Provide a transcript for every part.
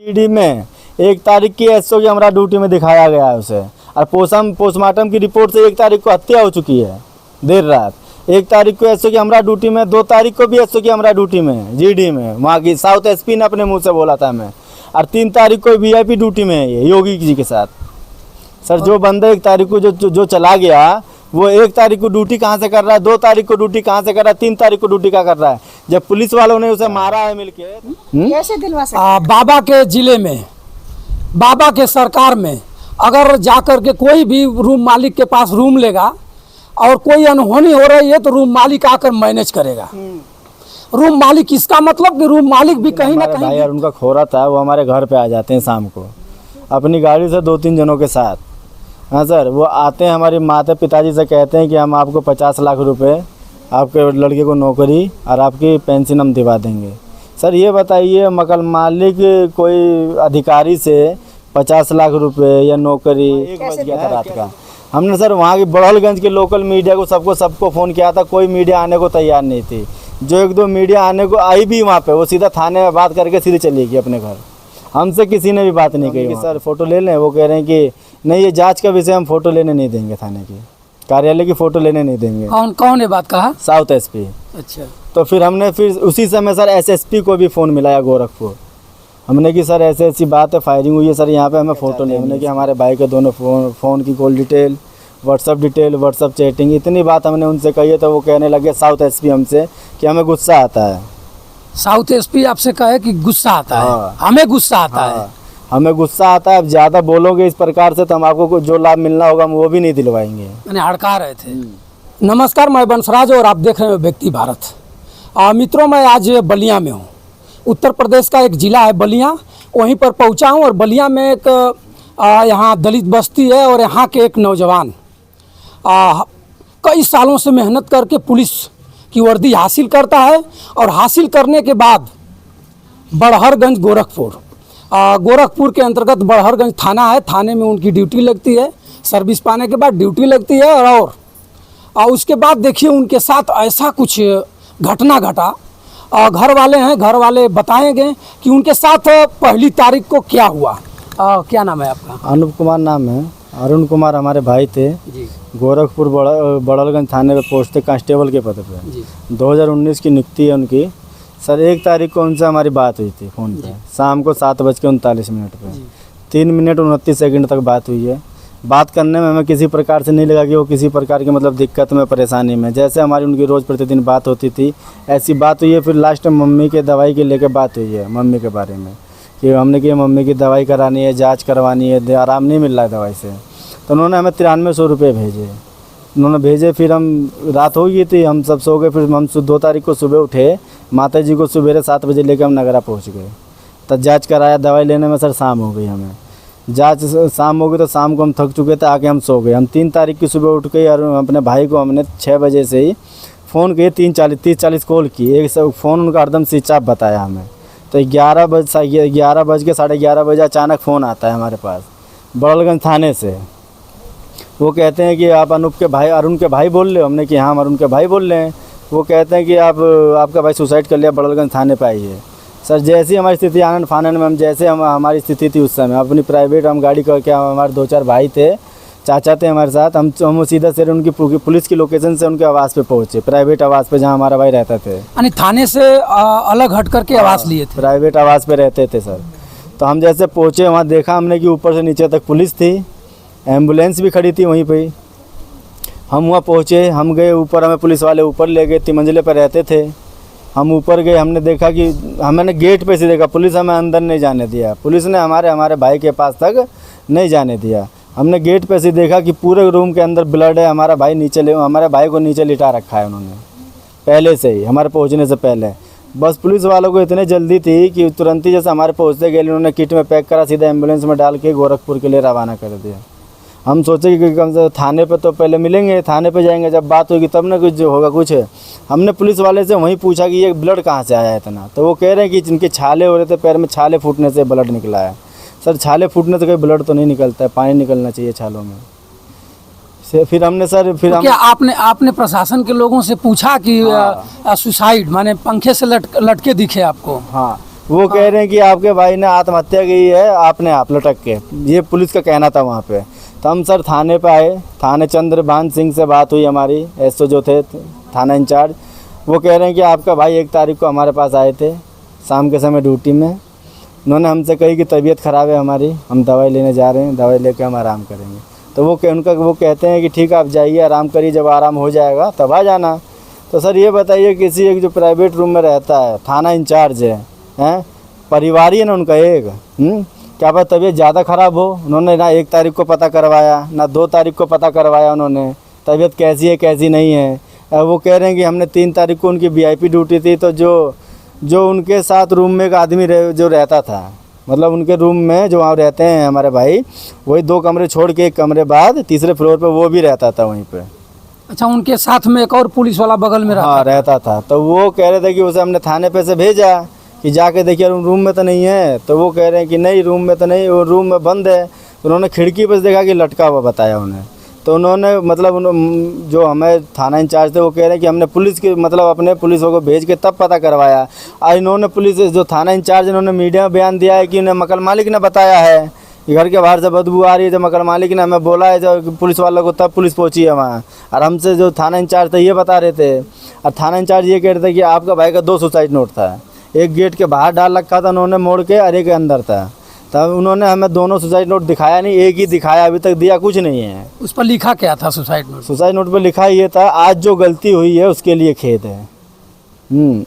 ED में 1 तारीख की एसओ की हमारा ड्यूटी में दिखाया गया है उसे, और पोस्टमार्टम की रिपोर्ट से 1 तारीख को हत्या हो चुकी है देर रात। 1 तारीख को एसओ की हमारा ड्यूटी में, 2 तारीख को भी एसओ की हमारा ड्यूटी में जीडी में, वहाँ की साउथ एसपी ने अपने मुंह से बोला था मैं, और 3 तारीख को वीआईपी ड्यूटी में है ये योगी जी के साथ। सर जो बंदा 1 तारीख को जो चला गया वो 1 तारीख को ड्यूटी कहाँ से कर रहा है, 2 तारीख को ड्यूटी कहाँ से कर रहा है, 3 तारीख को ड्यूटी क्या कर रहा है, जब पुलिस वालों ने उसे मारा है मिलके। कैसे दिलवा सकते? बाबा के जिले में, बाबा के सरकार में अगर जाकर के कोई भी रूम मालिक के पास रूम लेगा और कोई अनहोनी हो रही है तो रूम मालिक आकर मैनेज करेगा। रूम मालिक, इसका मतलब कि रूम मालिक भी कहीं ना कहीं भाई और उनका खोरा था, वो हमारे घर पे आ जाते हैं शाम को अपनी गाड़ी से 2-3 जनों के साथ। हाँ सर, वो आते हैं हमारे माता पिताजी से कहते हैं कि हम आपको 50 लाख रुपए, आपके लड़के को नौकरी और आपकी पेंशन हम दिवा देंगे। सर ये बताइए, मकान मालिक कोई अधिकारी से 50 लाख रुपए या नौकरी, 1 बज गया था रात का। हमने सर वहाँ की बड़हलगंज के लोकल मीडिया को सबको फ़ोन किया था, कोई मीडिया आने को तैयार नहीं थी। जो 1-2 मीडिया आने को आई भी वहाँ पे, वो सीधा थाने में बात करके सीधे चली गई अपने घर, हमसे किसी ने भी बात नहीं की। सर फ़ोटो ले लें, वो कह रहे हैं कि नहीं ये जांच का विषय, हम फ़ोटो लेने नहीं देंगे, थाने की कार्यालय की फ़ोटो लेने नहीं देंगे। कौन ये बात कहा? South SP. अच्छा, तो फिर हमने उसी समय सर एसएसपी को भी फ़ोन मिलाया गोरखपुर। हमने कि सर ऐसी बात है, फायरिंग हुई है सर यहाँ पे, हमें फ़ोटो नहीं। हमने कि हमारे भाई के दोनों फ़ोन की कॉल डिटेल, व्हाट्सअप चैटिंग, इतनी बात हमने उनसे कही है। तो वो कहने लगे साउथ एसपी हमसे कि हमें गुस्सा आता है। साउथ एसपी आपसे कहे कि गुस्सा आता है? हमें गुस्सा आता है। हमें गुस्सा आता है, अब ज़्यादा बोलोगे इस प्रकार से तो हम आपको जो लाभ मिलना होगा हम वो भी नहीं दिलवाएंगे। मैंने हड़का रहे थे। नमस्कार, मैं बंसराज और आप देख रहे हैं व्यक्ति भारत। मित्रों, मैं आज बलिया में हूँ। उत्तर प्रदेश का एक ज़िला है बलिया, वहीं पर पहुँचा हूँ। और बलिया में एक यहाँ दलित बस्ती है और यहाँ के एक नौजवान कई सालों से मेहनत करके पुलिस की वर्दी हासिल करता है, और हासिल करने के बाद बड़हरगंज गोरखपुर के अंतर्गत बड़हरगंज थाना है, थाने में उनकी ड्यूटी लगती है। सर्विस पाने के बाद ड्यूटी लगती है, और उसके बाद देखिए उनके साथ ऐसा कुछ घटना घटा। घर वाले हैं, घर वाले बताएंगे कि उनके साथ 1 तारीख को क्या हुआ। क्या नाम है आपका? अनूप कुमार नाम है। अरुण कुमार हमारे भाई थे जी। गोरखपुर बड़हलगंज थाने पे पोस्ट थे कांस्टेबल के पद पे। 2019 की नियुक्ति है उनकी। सर 1 तारीख को उनसे हमारी बात हुई थी फ़ोन पे, शाम को 7:39 पे। 3 मिनट 29 सेकंड तक बात हुई है। बात करने में हमें किसी प्रकार से नहीं लगा कि वो किसी प्रकार की मतलब दिक्कत में, परेशानी में। जैसे हमारी उनकी रोज़ प्रतिदिन बात होती थी ऐसी बात हुई है। फिर लास्ट में मम्मी के दवाई के लेकर बात हुई है, मम्मी के बारे में कि हमने कि मम्मी की दवाई करानी है, जाँच करवानी है, आराम नहीं मिल रहा है दवाई से। तो उन्होंने हमें 9300 रुपये भेजे। उन्होंने भेजे, फिर हम रात हो गई थी, हम सब सो गए। फिर हम 2 तारीख को सुबह उठे, माता जी को सवेरे 7 बजे लेकर हम नगरा पहुंच गए। तब जांच कराया, दवाई लेने में सर शाम हो गई। हमें जांच शाम हो गई तो शाम को हम थक चुके थे, आके हम सो गए। हम 3 तारीख की सुबह उठ के और अपने भाई को हमने 6 बजे से ही फ़ोन किए, 30-40 कॉल की। एक फ़ोन उनका हरदम स्विच ऑफ बताया हमें। तो 11 बज के 11:30 बजे अचानक फ़ोन आता है हमारे पास बड़हलगंज थाने से। वो कहते हैं कि आप अनूप के भाई, अरुण के भाई बोल रहे हो? हमने कि हाँ हम अरुण के भाई बोल रहे हैं। वो कहते हैं कि आपका भाई सुसाइड कर लिया, बड़हलगंज थाने पे आइए। सर जैसी हमारी स्थिति आनंद फानन में, हम जैसे हमारी स्थिति थी उस समय अपनी प्राइवेट हम गाड़ी करके, हमारे 2-4 भाई थे, चाचा थे हमारे साथ। हम सीधा से उनकी पुलिस की लोकेशन से उनके आवास पे पहुँचे, प्राइवेट आवास पे जहाँ हमारा भाई रहता थे। यानी थाने से अलग हट करके आवास लिए थे? प्राइवेट आवास पे रहते थे सर। तो हम जैसे पहुँचे वहाँ देखा हमने कि ऊपर से नीचे तक पुलिस थी, एम्बुलेंस भी खड़ी थी वहीं पे। हम वहाँ पहुँचे, हम गए ऊपर, हमें पुलिस वाले ऊपर ले गए, 3 मंजिले पर रहते थे। हम ऊपर गए, हमने देखा कि हमने गेट पे से देखा, पुलिस हमें अंदर नहीं जाने दिया। पुलिस ने हमारे भाई के पास तक नहीं जाने दिया। हमने गेट पे से देखा कि पूरे रूम के अंदर ब्लड है। हमारे भाई को नीचे लिटा रखा है उन्होंने पहले से ही, हमारे पहुँचने से पहले। बस पुलिस वालों को इतनी जल्दी थी कि तुरंत ही जैसे हमारे पहुँचते गए उन्होंने किट में पैक करा, सीधा एम्बुलेंस में डाल के गोरखपुर के लिए रवाना कर दिया। हम सोचे कि कम से थाने पे तो पहले मिलेंगे, थाने पे जाएंगे, जब बात होगी तब ना कुछ जो होगा कुछ। हमने पुलिस वाले से वहीं पूछा कि ये ब्लड कहाँ से आया है इतना। तो वो कह रहे हैं कि जिनके छाले हो रहे थे, पैर में छाले फूटने से ब्लड निकला है। सर छाले फूटने से कोई ब्लड तो नहीं निकलता है, पानी निकलना चाहिए छालों में से। फिर हमने सर तो क्या आपने प्रशासन के लोगों से पूछा कि सुसाइड माने पंखे से लटके दिखे आपको? हाँ, वो कह रहे हैं कि आपके भाई ने आत्महत्या की है आपने आप लटक के, ये पुलिस का कहना था वहाँ पे। तो हम सर थाने पे आए, थाने चंद्रभान सिंह से बात हुई हमारी, एसओ जो थे थाना इंचार्ज। वो कह रहे हैं कि आपका भाई 1 तारीख को हमारे पास आए थे शाम के समय ड्यूटी में। उन्होंने हमसे कही कि तबीयत ख़राब है हमारी, हम दवाई लेने जा रहे हैं, दवाई लेके हम आराम करेंगे। तो वो कहते हैं कि ठीक है आप जाइए आराम करिए, जब आराम हो जाएगा तब आ जाना। तो सर ये बताइए, किसी एक जो प्राइवेट रूम में रहता है, थाना इंचार्ज है, परिवार है ना उनका एक, क्या पता तबीयत ज़्यादा ख़राब हो, उन्होंने ना 1 तारीख को पता करवाया ना 2 तारीख को पता करवाया उन्होंने तबीयत कैसी है कैसी नहीं है। वो कह रहे हैं कि हमने 3 तारीख को उनकी VIP ड्यूटी थी, तो जो उनके साथ रूम में एक आदमी जो रहता था, मतलब उनके रूम में जो वहाँ रहते हैं हमारे भाई, वही 2 कमरे छोड़ के 1 कमरे बाद तीसरे फ्लोर पे वो भी रहता था वहीं पे। अच्छा, उनके साथ में एक और पुलिस वाला बगल में हाँ रहता था। तो वो कह रहे थे कि उसे हमने थाने पे से भेजा कि जाके देखिए रूम में तो नहीं है। तो वो कह रहे हैं कि नहीं रूम में तो नहीं, वो रूम में बंद है। उन्होंने खिड़की पर से देखा कि लटका हुआ बताया उन्हें। तो उन्होंने मतलब जो हमें थाना इंचार्ज थे वो कह रहे हैं कि हमने पुलिस के मतलब अपने पुलिसों को भेज के तब पता करवाया। और इन्होंने पुलिस जो थाना इंचार्ज इन्होंने मीडिया में बयान दिया है कि उन्हें मकान मालिक ने बताया है कि घर के बाहर से बदबू आ रही है, जब मकान मालिक ने हमें बोला है जब पुलिस वालों को, तब पुलिस पहुंची है वहाँ। और हमसे जो थाना इंचार्ज थे ये बता रहे थे, और थाना इंचार्ज ये कह रहे थे कि आपका भाई का 2 सुसाइड नोट था, एक गेट के बाहर डाल रखा था उन्होंने मोड़ के, और एक अंदर था। तब उन्होंने हमें दोनों सुसाइड नोट दिखाया नहीं, एक ही दिखाया, अभी तक दिया कुछ नहीं है। उस पर लिखा क्या था सुसाइड नोट? सुसाइड नोट पर लिखा ये था, आज जो गलती हुई है उसके लिए खेद है।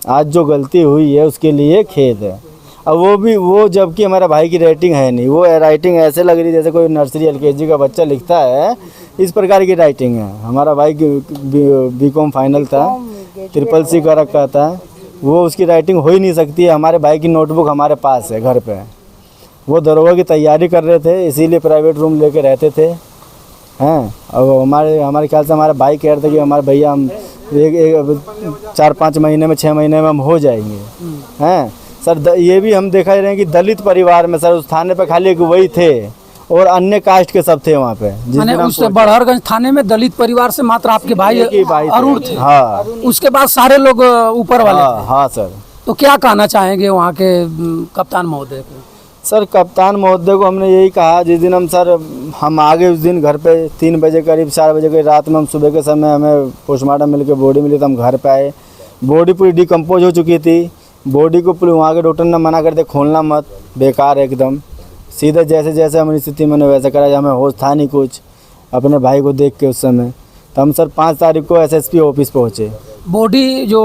आज जो गलती हुई है उसके लिए खेद है। अब वो जबकि हमारे भाई की राइटिंग है नहीं, वो राइटिंग ऐसे लग रही जैसे कोई नर्सरी LKG का बच्चा लिखता है, इस प्रकार की राइटिंग है। हमारा भाई BCom फाइनल था, CCC का रखा था, वो उसकी राइटिंग हो ही नहीं सकती है। हमारे भाई की नोटबुक हमारे पास है घर पे। वो दरोगा की तैयारी कर रहे थे, इसीलिए प्राइवेट रूम लेके रहते थे हैं। और हमारे ख्याल से हमारे भाई कह रहे थे कि हमारे भैया हम एक 4-5 महीने में 6 महीने में हम हो जाएंगे हैं सर। ये भी हम देखा रहे हैं कि दलित परिवार में सर उस थाने पे खाली एक वही थे और अन्य कास्ट के सब थे वहाँ पे। माने उस बड़हरगंज थाने में दलित परिवार से मात्र आपके भाई अरुण थे? हाँ। उसके बाद सारे लोग ऊपर वाले थे? हाँ सर। तो क्या कहना चाहेंगे वहाँ के कप्तान महोदय को? सर कप्तान महोदय को हमने यही कहा, जिस दिन हम आगे उस दिन घर पे 3 बजे करीब 4 बजे के रात में, हम सुबह के समय हमें पोस्टमार्टम मिल के बॉडी मिली, तो हम घर पे आए। बॉडी पूरी डिकम्पोज हो चुकी थी। बॉडी को वहाँ के डॉक्टर ने मना कर दिया खोलना मत, बेकार एकदम। सीधे जैसे हमारी स्थिति मैंने वैसे करा, हमें होश था नहीं कुछ अपने भाई को देख के उस समय। तो हम सर 5 तारीख को SSP ऑफिस पहुँचे। बॉडी जो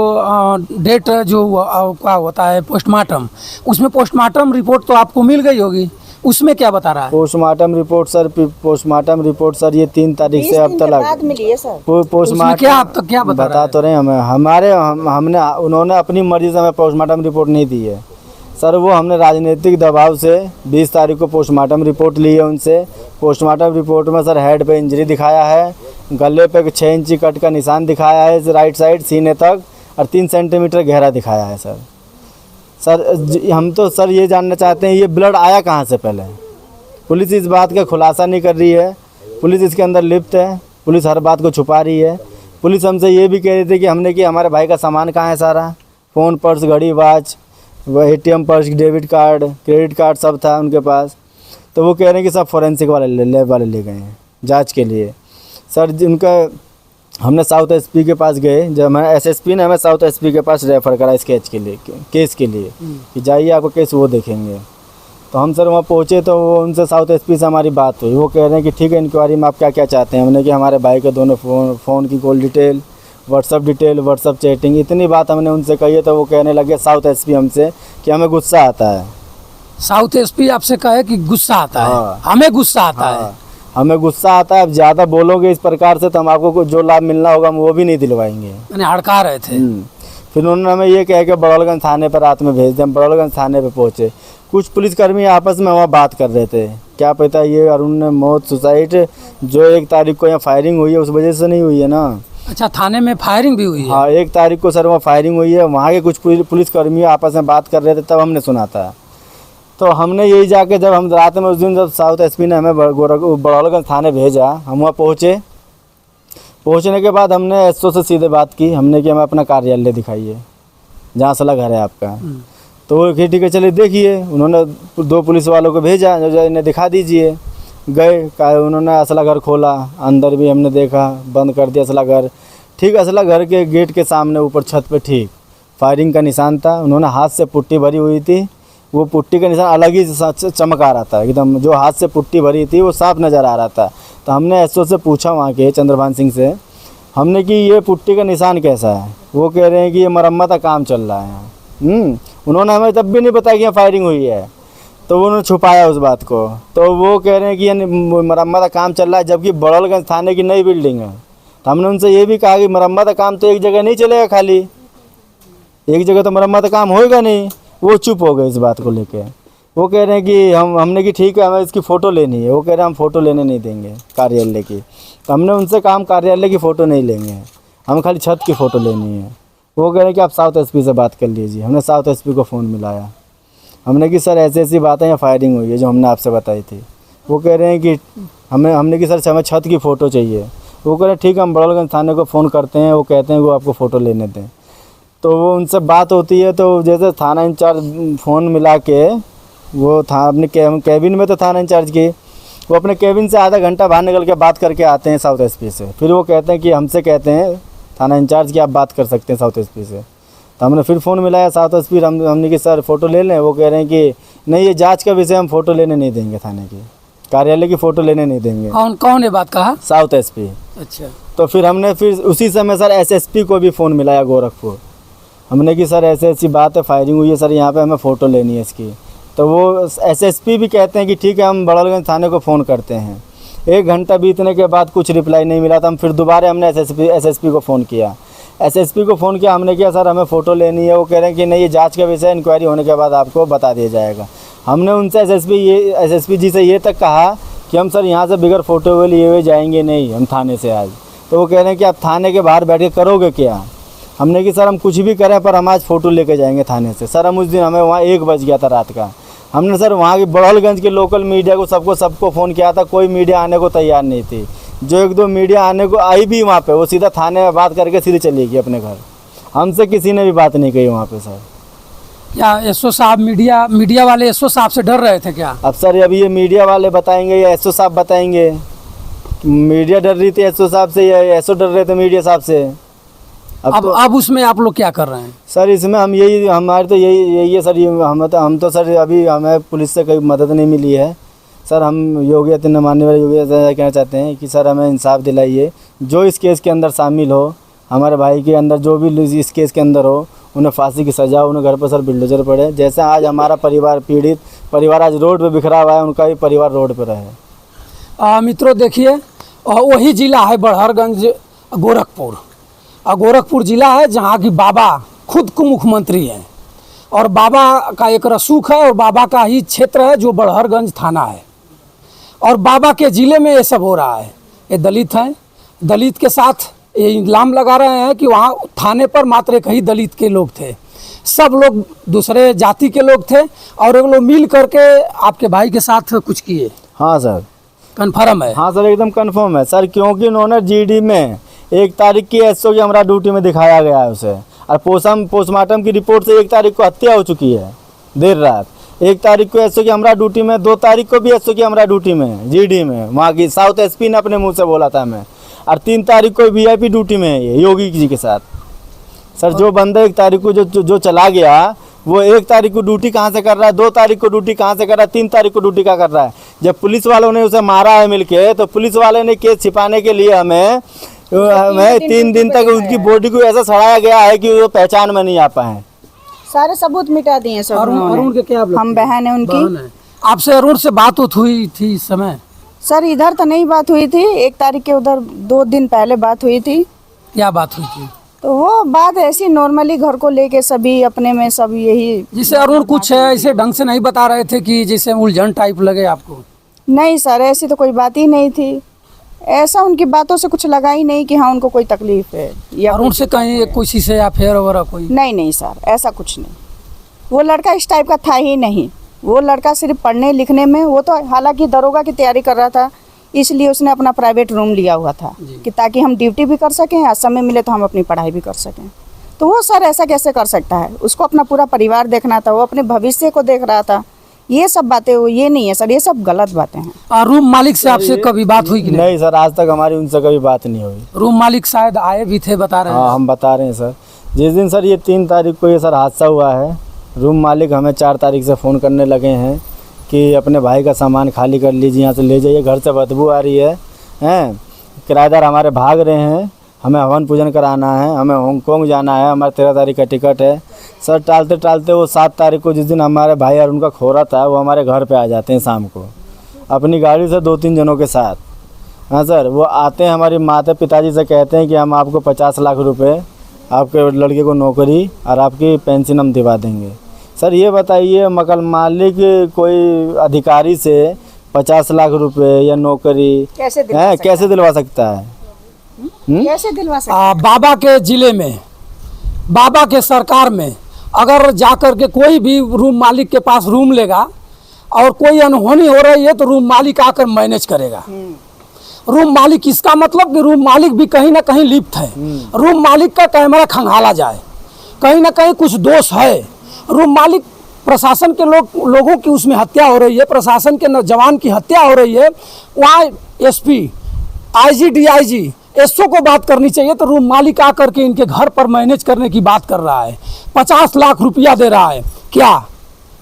डेट जो क्या होता है पोस्टमार्टम, उसमें पोस्टमार्टम रिपोर्ट तो आपको मिल गई होगी, उसमें क्या बता रहा है? पोस्टमार्टम रिपोर्ट सर ये 3 तारीख से अब तक मिली है सर। पोस्टमार्टम क्या अब तक क्या बता तो रहे हमें, हमने उन्होंने अपनी मर्जी से हमें पोस्टमार्टम रिपोर्ट नहीं दी है सर। वो हमने राजनीतिक दबाव से 20 तारीख को पोस्टमार्टम रिपोर्ट ली है उनसे। पोस्टमार्टम रिपोर्ट में सर हेड पे इंजरी दिखाया है, गले पे 6 इंची कट का निशान दिखाया है राइट साइड सीने तक, और 3 सेंटीमीटर गहरा दिखाया है सर। हम तो सर ये जानना चाहते हैं ये ब्लड आया कहाँ से पहले। पुलिस इस बात का खुलासा नहीं कर रही है, पुलिस इसके अंदर लिप्त है, पुलिस हर बात को छुपा रही है। पुलिस हमसे ये भी कह रही थी कि हमने कि हमारे भाई का सामान कहाँ है सारा, फ़ोन, पर्स, घड़ी, watch, ATM, purse, debit card, credit card सब था उनके पास। तो वो कह रहे हैं कि सब फॉरेंसिक वाले लैब वाले ले गए हैं जांच के लिए सर। जिनका हमने साउथ SP के पास गए, जब हमारे SSP ने हमें साउथ SP के पास रेफ़र करा केस के लिए कि जाइए आपका केस वो देखेंगे। तो हम सर वहाँ पहुँचे तो वो उनसे साउथ SP से हमारी बात हुई। वो कह रहे हैं कि ठीक है इंक्वायरी में आप क्या क्या चाहते हैं। हमने कि हमारे भाई के दोनों फ़ोन की कॉल डिटेल, व्हाट्सअप चैटिंग, इतनी बात हमने उनसे कही है। तो वो कहने लगे साउथ SP हमसे कि हमें गुस्सा आता है। साउथ SP आपसे कहे कि गुस्सा आता है? हमें गुस्सा आता है। हमें गुस्सा आता है, अब ज़्यादा बोलोगे इस प्रकार से तो हम आपको जो लाभ मिलना होगा हम वो भी नहीं दिलवाएंगे। मैंने हड़का रहे थे। फिर उन्होंने हमें ये कह के बड़ौलगंज थाने पर रात में भेज दिया। हम बड़ौलगंज थाने पे पहुँचे, कुछ पुलिसकर्मी आपस में वहाँ बात कर रहे थे, क्या पता ये अरुण ने मौत सुसाइड जो 1 तारीख को यहाँ फायरिंग हुई है उस वजह से नहीं हुई है ना। अच्छा, थाने में फायरिंग भी हुई है? हाँ 1 तारीख को सर वहाँ फायरिंग हुई है। वहाँ के कुछ पुलिसकर्मी आपस में बात कर रहे थे, तब हमने सुना था। तो हमने यही जाके जब हम रात में उस दिन जब साउथ SP ने हमें बड़ौलगंज थाने भेजा, हम वहाँ पहुँचने के बाद हमने SO से सीधे बात की। हमने कि हमें अपना कार्यालय दिखाइए जहाँ सला घर है आपका। तो वो ठीक है चलिए देखिए, उन्होंने 2 पुलिस वालों को भेजा, जो इन्हें दिखा दीजिए। गए उन्होंने असला घर खोला, अंदर भी हमने देखा, बंद कर दिया असला घर। ठीक असला घर के गेट के सामने ऊपर छत पे ठीक फायरिंग का निशान था। उन्होंने हाथ से पुट्टी भरी हुई थी, वो पुट्टी का निशान अलग ही चमक आ रहा था एकदम, जो हाथ से पुट्टी भरी थी वो साफ नज़र आ रहा था। तो हमने एसओ से पूछा वहाँ के चंद्रभान सिंह से, हमने कि ये पुट्टी का निशान कैसा है? वो कह रहे हैं कि ये मरम्मत का काम चल रहा है। उन्होंने हमें तब भी नहीं बताया कि यहाँ फायरिंग हुई है, तो उन्होंने छुपाया उस बात को। तो वो कह रहे हैं कि ये मरम्मत का काम चल रहा है, जबकि बड़ौलगंज थाने की नई बिल्डिंग है। तो हमने उनसे ये भी कहा कि मरम्मत का काम तो एक जगह नहीं चलेगा, खाली एक जगह तो मरम्मत का काम होएगा नहीं। वो चुप हो गए इस बात को लेके। वो कह रहे हैं कि हमने कि ठीक है हमें इसकी फ़ोटो लेनी है। वो कह रहे हैं हम फ़ोटो लेने नहीं देंगे कार्यालय की। तो हमने उनसे कहा हम कार्यालय की फ़ोटो नहीं लेंगे, हमें खाली छत की फ़ोटो लेनी है। वो कह रहे हैं कि आप साउथ एसपी से बात कर लीजिए। हमने साउथ एसपी को फ़ोन मिलाया, हमने कि सर ऐसी ऐसी बातें यहाँ फायरिंग हुई है जो हमने आपसे बताई थी। वो कह रहे हैं कि हमने कि सर हमें छत की फ़ोटो चाहिए। वो कह रहे हैं ठीक है हम बड़ौलगंज थाने को फ़ोन करते हैं, वो कहते हैं वो आपको फ़ोटो लेने दें। तो वो उनसे बात होती है, तो जैसे थाना इंचार्ज फ़ोन मिला के वो था अपने कैबिन में, तो थाना इंचार्ज की वो अपने कैबिन से आधा घंटा बाहर निकल के बात करके आते हैं साउथ एसपी से। फिर वो कहते हैं कि हमसे कहते हैं थाना इंचार्ज की आप बात कर सकते हैं साउथ एसपी से। तो हमने फिर फ़ोन मिलाया साउथ एसपी, हमने कि सर फ़ोटो ले लें। वो कह रहे हैं कि नहीं ये जांच का विषय, हम फ़ोटो लेने नहीं देंगे, थाने की कार्यालय की फ़ोटो लेने नहीं देंगे। कौन ये बात कहा? South SP. अच्छा। तो फिर हमने फिर उसी समय सर एसएसपी को भी फ़ोन मिलाया गोरखपुर। हमने कि सर ऐसी ऐसी बात है, फायरिंग हुई है सर यहाँ पे, हमें फ़ोटो लेनी है इसकी। तो वो एसएसपी भी कहते हैं कि ठीक है हम बड़ौलगंज थाने को फ़ोन करते हैं। 1 घंटा बीतने के बाद कुछ रिप्लाई नहीं मिला, तो हम फिर दोबारा हमने एसएसपी को फ़ोन किया। एसएसपी को फ़ोन किया, हमने किया सर हमें फ़ोटो लेनी है। वो कह रहे हैं कि नहीं ये जांच का विषय, इंक्वायरी होने के बाद आपको बता दिया जाएगा। हमने उनसे एसएसपी जी से ये तक कहा कि हम सर यहाँ से बगैर फ़ोटो हुए लिए हुए जाएंगे नहीं हम थाने से आज। तो वो कह रहे हैं कि आप थाने के बाहर बैठ के करोगे क्या? हमने कि सर हम कुछ भी करें पर हम आज फ़ोटो लेके जाएंगे थाने से। सर हम उस दिन हमें वहाँ 1 बज गया था रात का। हमने सर वहाँ की बड़ौलगंज के लोकल मीडिया को सबको फ़ोन किया था, कोई मीडिया आने को तैयार नहीं थी। जो 1-2 मीडिया आने को आई भी वहाँ पे, वो सीधा थाने में बात करके सीधे चली गई अपने घर। हमसे किसी ने भी बात नहीं कही वहाँ पे सर। या एसओ साहब मीडिया वाले एसओ साहब से डर रहे थे क्या? अब सर अभी ये मीडिया वाले बताएंगे या एसओ साहब बताएंगे? मीडिया डर रही थी एसओ साहब से या एसओ डर रहे थे मीडिया साहब से? अब उसमें आप लोग क्या कर रहे हैं? सर इसमें हम यही, हमारे तो यही है सर, हम तो सर अभी हमें पुलिस से कोई मदद नहीं मिली है सर। हम योगी आदित्यनाथ मानने वाले योगी आदित्यनाथ कहना चाहते हैं कि सर हमें इंसाफ दिलाइए। जो इस केस के अंदर शामिल हो, हमारे भाई के अंदर जो भी इस केस के अंदर हो, उन्हें फांसी की सज़ा हो, उन्हें घर पर सर बिल्डोजर पड़े। जैसे आज हमारा परिवार पीड़ित परिवार आज रोड पर बिखरा हुआ है, उनका भी परिवार रोड पर रहे। मित्रों देखिए, वही ज़िला है बड़हरगंज गोरखपुर। गोरखपुर ज़िला है जहाँ की बाबा खुद को मुख्यमंत्री हैं, और बाबा का एक रसूख है, और बाबा का ही क्षेत्र है जो बड़हरगंज थाना है, और बाबा के ज़िले में ये सब हो रहा है। ये दलित हैं, दलित के साथ ये इल्ज़ाम लगा रहे हैं कि वहाँ थाने पर मात्र एक ही दलित के लोग थे, सब लोग दूसरे जाति के लोग थे, और एक लोग मिल करके आपके भाई के साथ कुछ किए। हाँ सर, कन्फर्म है? हाँ सर एकदम कन्फर्म है सर, क्योंकि उन्होंने जीडी में 1 तारीख की एसओ की हमारा ड्यूटी में दिखाया गया है उसे, और पोस्टमार्टम की रिपोर्ट से 1 तारीख को हत्या हो चुकी है देर रात। 1 तारीख को एसओ की हमारा ड्यूटी में, 2 तारीख को भी एसओ की हमारा ड्यूटी में जीडी में, वहाँ की साउथ एसपी ने अपने मुंह से बोला था हमें, और 3 तारीख को वीआईपी ड्यूटी में है ये योगी जी के साथ। सर जो बंदा 1 तारीख को जो चला गया, वो 1 तारीख को ड्यूटी कहाँ से कर रहा है, 2 तारीख को ड्यूटी कहाँ से कर रहा है, 3 तारीख को ड्यूटी क्या कर रहा है? जब पुलिस वालों ने उसे मारा है मिलके, तो पुलिस वाले ने केस छिपाने के लिए हमें 3 दिन तक उनकी बॉडी को ऐसा सड़ाया गया है कि वो पहचान में नहीं आ पाए। सारे सबूत मिटा दिए सब। अरुण के क्या हम बहन है उनकी। आपसे अरुण से बात हुई थी इस समय? सर इधर तो नहीं बात हुई थी, 1 तारीख के उधर 2 दिन पहले बात हुई थी। क्या बात हुई थी? तो वो बात ऐसी नॉर्मली घर को लेके सभी अपने में सब यही। जिसे अरुण कुछ ऐसे ढंग से नहीं बता रहे थे कि जैसे उलझन टाइप लगे आपको? नहीं सर, ऐसी तो कोई बात ही नहीं थी। ऐसा उनकी बातों से कुछ लगा ही नहीं कि हाँ उनको कोई तकलीफ है या अरुण से कहीं किसी से अफेयर वगैरह कोई? नहीं सर, ऐसा कुछ नहीं। वो लड़का इस टाइप का था ही नहीं। वो लड़का सिर्फ पढ़ने लिखने में, वो तो हालांकि दरोगा की तैयारी कर रहा था, इसलिए उसने अपना प्राइवेट रूम लिया हुआ था कि ताकि हम ड्यूटी भी कर सकें, या समय मिले तो हम अपनी पढ़ाई भी कर सकें। तो वो सर ऐसा कैसे कर सकता है? उसको अपना पूरा परिवार देखना था, वो अपने भविष्य को देख रहा था। ये सब बातें वो ये नहीं है सर, ये सब गलत बातें हैं। रूम मालिक से आपसे कभी बात हुई कि नहीं? नहीं सर, आज तक हमारी उनसे कभी बात नहीं हुई। रूम मालिक शायद आए भी थे, बता रहे हैं। हाँ, हम बता रहे हैं सर। जिस दिन सर ये 3 तारीख को ये सर हादसा हुआ है, रूम मालिक हमें 4 तारीख से फ़ोन करने लगे हैं कि अपने भाई का सामान खाली कर लीजिए, यहाँ से ले जाइए, घर से बदबू आ रही है। किराएदार हमारे भाग रहे हैं, हमें हवन पूजन कराना है, हमें हांगकांग जाना है, हमारा 13 तारीख का टिकट है। सर टालते टालते वो 7 तारीख को, जिस दिन हमारे भाई और उनका खोरा था, वो हमारे घर पे आ जाते हैं शाम को अपनी गाड़ी से 2-3 जनों के साथ। हाँ सर, वो आते हैं, हमारी माता पिताजी से कहते हैं कि हम आपको 50 लाख रुपए, आपके लड़के को नौकरी और आपकी पेंशन हम दिवा देंगे। सर ये बताइए, मकान मालिक कोई अधिकारी से 50 लाख रुपए या नौकरी कैसे दिलवा सकता है? कैसे दिलवा सकता है? बाबा के जिले में, बाबा के सरकार में अगर जाकर के कोई भी रूम मालिक के पास रूम लेगा और कोई अनहोनी हो रही है तो रूम मालिक आकर मैनेज करेगा। रूम मालिक, इसका मतलब कि रूम मालिक भी कहीं ना कहीं लिप्त है। रूम मालिक का कैमरा खंगाला जाए, कहीं ना कहीं कुछ दोष है। रूम मालिक, प्रशासन के लोगों की उसमें हत्या हो रही है, प्रशासन के जवान की हत्या हो रही है, वहाँ SP, IG, DIG, SO को बात करनी चाहिए। तो रूम मालिक आकर के इनके घर पर मैनेज करने की बात कर रहा है, 50 लाख रुपया दे रहा है। क्या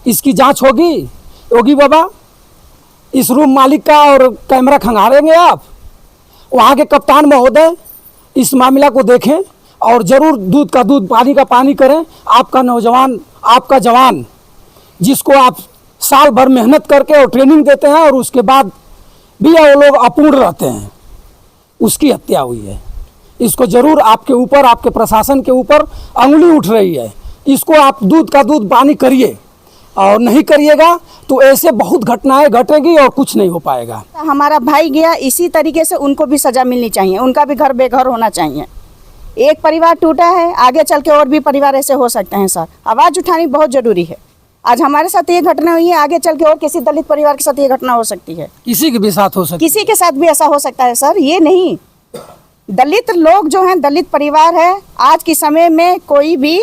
इसकी जांच होगी बाबा? इस रूम मालिक का और कैमरा खंगालेंगे आप? वहाँ के कप्तान महोदय इस मामला को देखें और ज़रूर दूध का दूध, पानी का पानी करें। आपका नौजवान, आपका जवान, जिसको आप साल भर मेहनत करके और ट्रेनिंग देते हैं और उसके बाद भी वो लोग अपूर्ण रहते हैं, उसकी हत्या हुई है। इसको ज़रूर आपके ऊपर, आपके प्रशासन के ऊपर अंगुली उठ रही है। इसको आप दूध का दूध पानी करिए, और नहीं करिएगा तो ऐसे बहुत घटनाएं घटेगी और कुछ नहीं हो पाएगा। हमारा भाई गया, इसी तरीके से उनको भी सजा मिलनी चाहिए, उनका भी घर बेघर होना चाहिए। एक परिवार टूटा है, आगे चल के और भी परिवार ऐसे हो सकते हैं सर। आवाज़ उठानी बहुत ज़रूरी है। आज हमारे साथ ये घटना हुई है, आगे चल के और किसी दलित परिवार के साथ ये घटना हो सकती है, किसी के भी साथ हो सकती है, किसी के साथ भी ऐसा हो सकता है सर। ये नहीं, दलित लोग जो हैं, दलित परिवार है, आज के समय में कोई भी।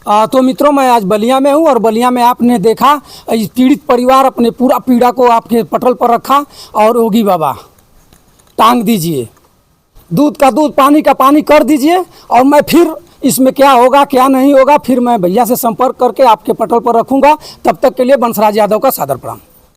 तो मित्रों, मैं आज बलिया में हूँ और बलिया में आपने देखा इस पीड़ित परिवार अपने पूरा पीड़ा को आपके पटल पर रखा और योगी बाबा टांग दीजिए, दूध का दूध, पानी का पानी कर दीजिए। और मैं फिर इसमें क्या होगा क्या नहीं होगा, फिर मैं भैया से संपर्क करके आपके पटल पर रखूँगा। तब तक के लिए बंसराज यादव का सादर प्रणाम।